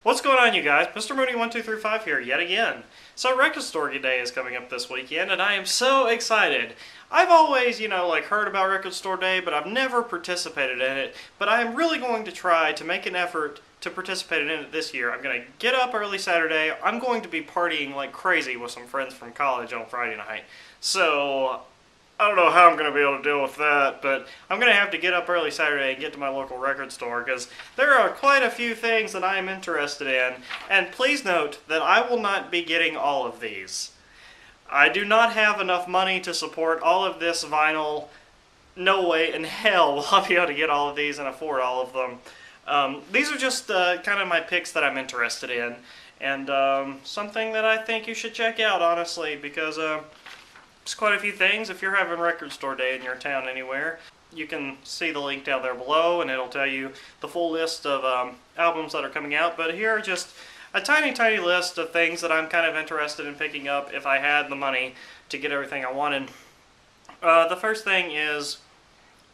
What's going on, you guys? Mr. Mooney1235 here yet again. So Record Store Day is coming up this weekend, and I am so excited. I've always, heard about Record Store Day, but I've never participated in it. But I am really going to try to make an effort to participate in it this year. I'm going to get up early Saturday. I'm going to be partying like crazy with some friends from college on Friday night. So I don't know how I'm going to be able to deal with that, but I'm going to have to get up early Saturday and get to my local record store because there are quite a few things that I am interested in, and please note that I will not be getting all of these. I do not have enough money to support all of this vinyl. No way in hell will I be able to get all of these and afford all of them. These are just kind of my picks that I'm interested in, and something that I think you should check out, honestly, because there's quite a few things. If you're having Record Store Day in your town anywhere, you can see the link down there below, and it'll tell you the full list of albums that are coming out. But here are just a tiny list of things that I'm kind of interested in picking up if I had the money to get everything I wanted. The first thing is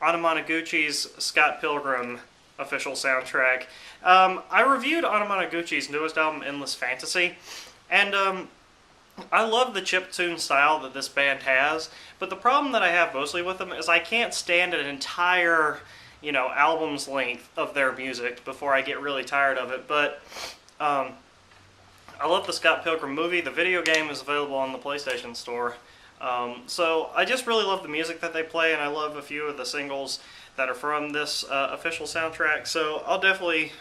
Anamanaguchi's Scott Pilgrim official soundtrack. I reviewed Anamanaguchi's newest album, Endless Fantasy, and I love the chiptune style that this band has, but the problem that I have mostly with them is I can't stand an entire, album's length of their music before I get really tired of it. But I love the Scott Pilgrim movie. The video game is available on the PlayStation Store. So I just really love the music that they play, and I love a few of the singles that are from this official soundtrack. So I'll definitely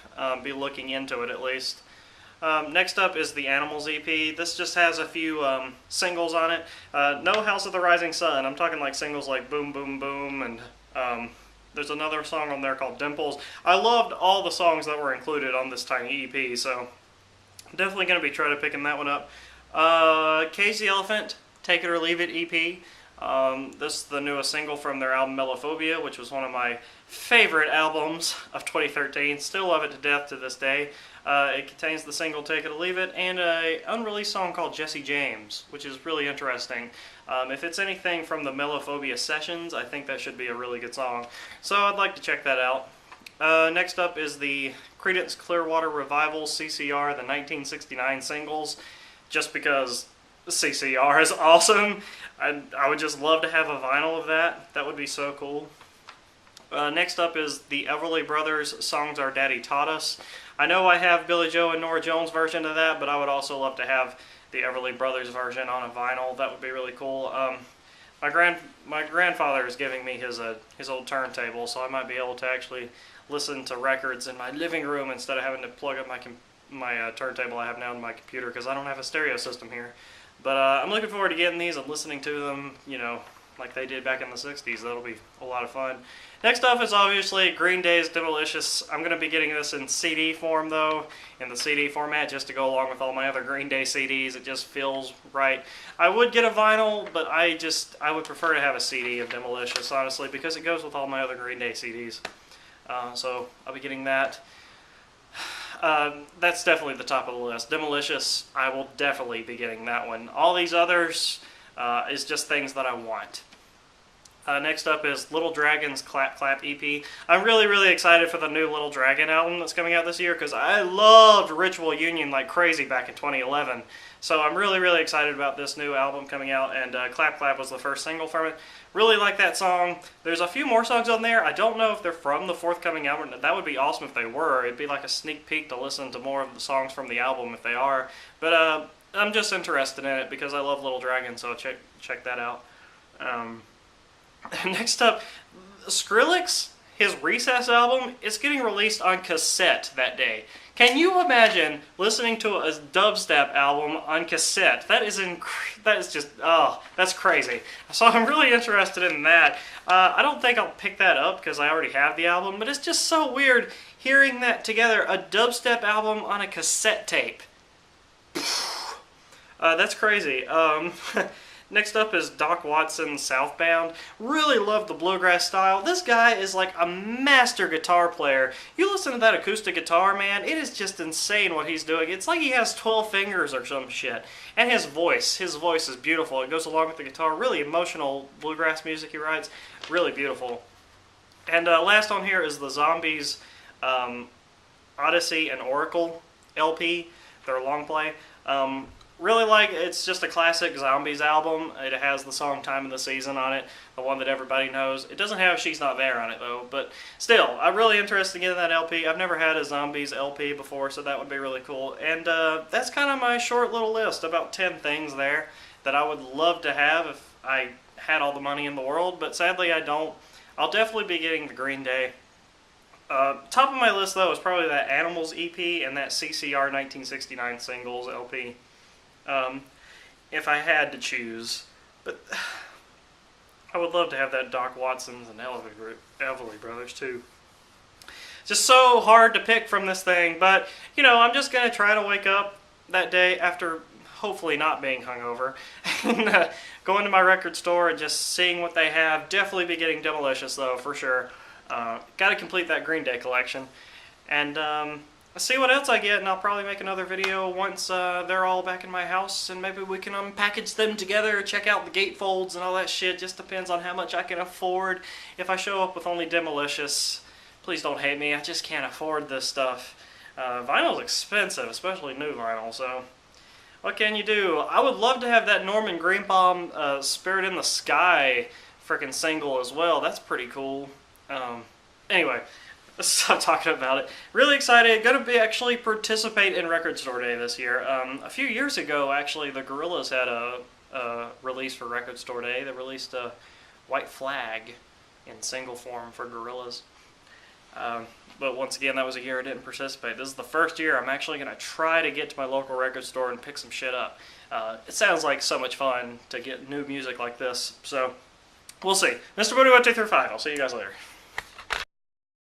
be looking into it at least. Next up is the Animals EP. This just has a few singles on it. No House of the Rising Sun. I'm talking like singles like Boom Boom Boom, and there's another song on there called Dimples. I loved all the songs that were included on this tiny EP, so I'm definitely going to be trying to picking that one up. Cage the Elephant, Take It or Leave It EP. This is the newest single from their album Melophobia, which was one of my favorite albums of 2013. Still love it to death to this day. It contains the single Take It or Leave It and an unreleased song called Jesse James, which is really interesting. If it's anything from the Melophobia sessions, I think that should be a really good song. So I'd like to check that out. Next up is the Creedence Clearwater Revival CCR, the 1969 singles, just because CCR is awesome. I would just love to have a vinyl of that. That would be so cool. Next up is the Everly Brothers Songs Our Daddy Taught Us. I know I have Billy Joe and Norah Jones' version of that, but I would also love to have the Everly Brothers version on a vinyl. That would be really cool. My grandfather is giving me his old turntable, so I might be able to actually listen to records in my living room instead of having to plug up my turntable I have now in my computer, because I don't have a stereo system here. But I'm looking forward to getting these and listening to them, like they did back in the 60s. That'll be a lot of fun. Next up is obviously Green Day's Demolicious. I'm going to be getting this in CD form, though, in the CD format, just to go along with all my other Green Day CDs. It just feels right. I would get a vinyl, but I would prefer to have a CD of Demolicious, honestly, because it goes with all my other Green Day CDs. So I'll be getting that. That's definitely the top of the list. Demolicious, I will definitely be getting that one. All these others is just things that I want. Next up is Little Dragon's Clap Clap EP. I'm really excited for the new Little Dragon album that's coming out this year, because I loved Ritual Union like crazy back in 2011. So I'm really excited about this new album coming out, and Clap Clap was the first single from it. Really like that song. There's a few more songs on there. I don't know if they're from the forthcoming album. That would be awesome if they were. It'd be like a sneak peek to listen to more of the songs from the album if they are. But I'm just interested in it because I love Little Dragon, so check that out. Next up, Skrillex, his Recess album, is getting released on cassette that day. Can you imagine listening to a dubstep album on cassette? That is just, that's crazy. So I'm really interested in that. I don't think I'll pick that up because I already have the album, but it's just so weird hearing that together, a dubstep album on a cassette tape. That's crazy. Next up is Doc Watson, Southbound. Really love the bluegrass style. This guy is like a master guitar player. You listen to that acoustic guitar, man, it is just insane what he's doing. It's like he has 12 fingers or some shit. And his voice is beautiful. It goes along with the guitar. Really emotional bluegrass music he writes. Really beautiful. And last on here is the Zombies, Odyssey and Oracle. LP, their long play. Really like, it's just a classic Zombies album. It has the song Time of the Season on it, the one that everybody knows. It doesn't have She's Not There on it though, but still, I'm really interested in getting that LP. I've never had a Zombies LP before, so that would be really cool. And that's kind of my short little list, about 10 things there that I would love to have if I had all the money in the world, but sadly I don't. I'll definitely be getting the Green Day. Top of my list though is probably that Animals EP and that CCR 1969 Singles LP. If I had to choose, but I would love to have that Doc Watson's and Everly Brothers too. Just so hard to pick from this thing, but you know, I'm just gonna try to wake up that day after hopefully not being hungover and going to my record store and just seeing what they have. Definitely be getting Demolicious though, for sure. Got to complete that Green Day collection, and see what else I get, and I'll probably make another video once they're all back in my house, and maybe we can unpackage them together, check out the gatefolds and all that shit. Just depends on how much I can afford. If I show up with only Demolicious, please don't hate me, I just can't afford this stuff. Vinyl's expensive, especially new vinyl, so what can you do? I would love to have that Norman Greenbaum Spirit in the Sky frickin' single as well. That's pretty cool. Anyway, let's stop talking about it. Really excited. Going to be actually participate in Record Store Day this year. A few years ago, actually, the Gorillaz had a release for Record Store Day. They released a White Flag in single form for Gorillaz. But once again, that was a year I didn't participate. This is the first year I'm actually going to try to get to my local record store and pick some shit up. It sounds like so much fun to get new music like this. So, we'll see. Mr. Moody 1, 2, 3, 5. I'll see you guys later.